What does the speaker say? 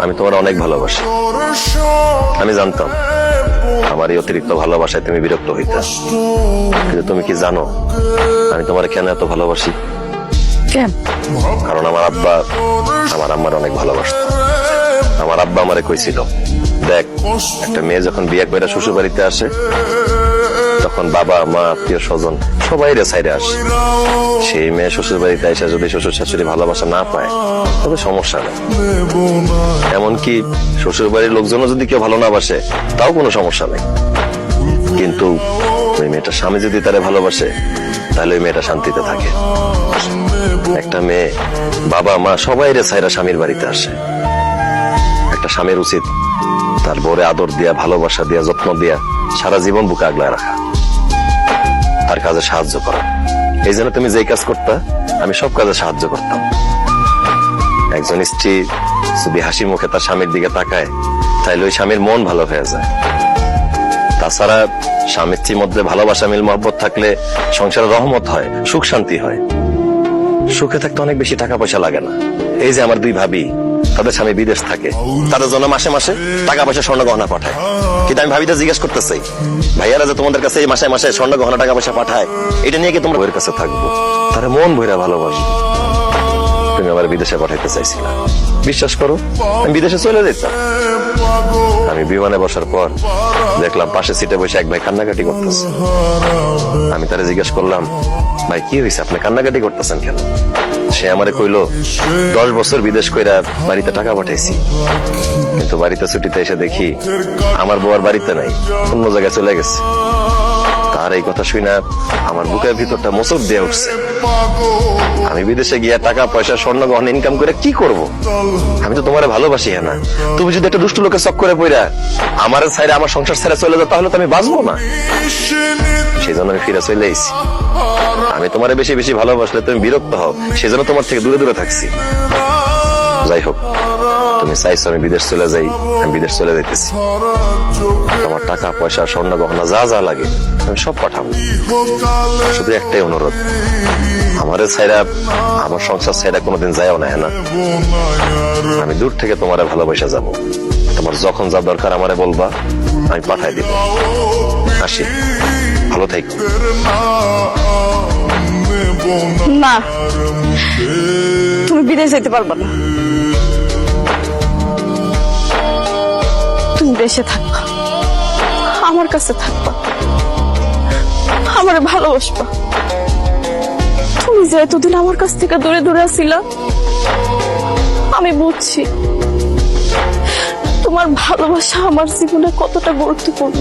আমি তোমার অনেক ভালোবাসি। আমি জানতাম আমার এই অতিরিক্ত ভালোবাসায় তুমি বিরক্ত হইতে, কিন্তু তুমি কি জানো আমি তোমার কেন এত ভালোবাসি? কেন? কারণ আমার আব্বা আমার আম্মার অনেক ভালোবাসত। আমার আব্বা আমারে কইছিল, দেখ একটা মেয়ে যখন বিয়ে করে শ্বশুর বাড়িতে আসে তখন বাবা মা আত্মীয় স্বজন সবাই সাইডে আসে। সেই মেয়ে শ্বশুর বাড়িতে এসে যদি শ্বশুর শাশুড়ি ভালোবাসা না পায় তবে সমস্যা নেই, এমনকি শ্বশুর বাড়ির লোকজনও যদি কেউ ভালো না বাসে তাও কোনো সমস্যা নেই। কিন্তু ওই মেয়েটার স্বামী যদি তারে ভালোবাসে তাহলে ওই মেয়েটা শান্তিতে থাকে। একটা মেয়ে বাবা মা সবাই সাইরা স্বামীর বাড়িতে আসে। একটা স্বামীর উচিত তার বউরে আদর দিয়া, ভালোবাসা দিয়া, যত্ন দিয়া সারা জীবন বুকে আগলায় রাখা, তার কাজে সাহায্য করা। এই জন্য তুমি যেই কাজ করতা আমি সব কাজে সাহায্য করতাম। একজন স্ত্রী যদি হাসি মুখে তার স্বামীর দিকে তাকায় তাহলে ওই স্বামীর মন ভালো হয়ে যায়। তাছাড়া স্বামী স্ত্রীর মধ্যে ভালোবাসা, মিল মহব্বত থাকলে সংসারে রহমত হয়, সুখ শান্তি হয়। সুখে থাকতে অনেক বেশি টাকা পয়সা লাগে না। এই যে আমার দুই ভাবি, তাদের স্বামী বিদেশ থাকে, তাদের জন্য মাসে মাসে টাকা পয়সা স্বর্ণ গহনা পাঠায়। কিন্তু আমি ভাবিটা জিজ্ঞেস করতেছি, ভাইয়ারা যে তোমাদের কাছে এই মাসে মাসে স্বর্ণ গহনা টাকা পয়সা পাঠায়, এটা নিয়ে কি তোমরা বইয়ের কাছে থাকবো? তারা মন ভইরা ভালোবাসবে। তুমি আবার বিদেশে পাঠাইতে চাইছিলা, বিশ্বাস করো আমি বিদেশে চলে যেতাম। আমি বিমানে বসার পর দেখলাম পাশে সিটে বসে এক ভাই কান্নাকাটি করতেছে। আমি তারে জিজ্ঞেস করলাম, ভাই কি হয়েছে, আপনি কান্নাকাটি করতেছেন কেন? সে আমারে কইলো, 10 বছর বিদেশ কইরা বাড়িতে টাকা পাঠাইছি, কিন্তু বাড়িতে ছুটিতে এসে দেখি আমার বউ আর বাড়িতে নাই, অন্য জায়গায় চলে গেছে। তার এই কথা শুনে আমার বুকের ভিতরটা মোচড় দিয়ে উঠছে। আমি বিদেশে গিয়া টাকা পয়সা স্বর্ণ গহনা ইনকাম করে কি করব? আমি তো তোমারে ভালোবাসি না। তুমি যদি একটা দুষ্ট লোকের চক্করে পড়া আমার ছাইরে, আমার সংসার ছেড়ে চলে যাও, তাহলে তো আমি বাঁচবো না। সেই জন্য আমি ফিরে চলে এসেছি। আমি তোমারে বেশি বেশি ভালোবাসলে তুমি বিরক্ত হও, সেই জন্য তোমার থেকে দূরে দূরে থাকছি। যাই হোক, তুমি চাইছো আমি বিদেশ চলে যাই, আমি বিদেশ চলে যাইতেছি। তোমার টাকা পয়সা স্বর্ণ গহনা যা যা লাগে আমি সব পাঠাবো। শুধু একটাই অনুরোধ, আমারে ছাইরা, আমার সংসার ছাইরা কোনোদিন যায়ও না। না, আমি দূর থেকে তোমারে ভালোবাসা যাব। তোমার যখন যা দরকার আমারে বলবা, আমি পাঠাই দিব। আসি, ভালো থাকো। না, তুমি বিদেশ যেতে পারবা না। তুমি দেশে থাকবা, আমার কাছে থাকবা, আমারে ভালোবাসবা। তুমি যে এতদিন আমার কাছ থেকে দূরে দূরে আছিলা, আমি বুঝছি তোমার ভালোবাসা আমার জীবনে কতটা গুরুত্বপূর্ণ।